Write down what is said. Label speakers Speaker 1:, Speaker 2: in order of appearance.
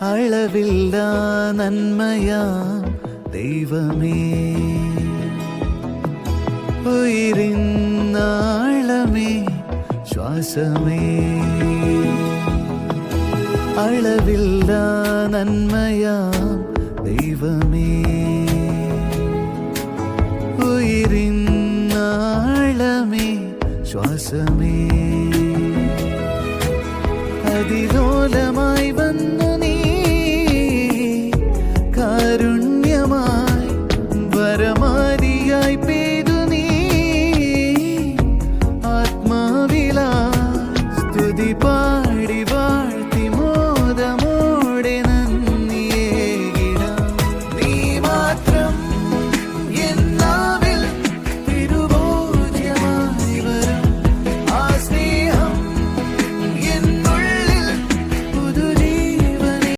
Speaker 1: അളവില്ല നന്മയാ ദൈവമേ, ഉയിരിന്നാളമേ ശ്വാസമേ, അളവില്ല നന്മയാ ദൈവമേ, ഉയിരിന്നാളമേ ശ്വാസമേ, അതിലോലമായി വന്നു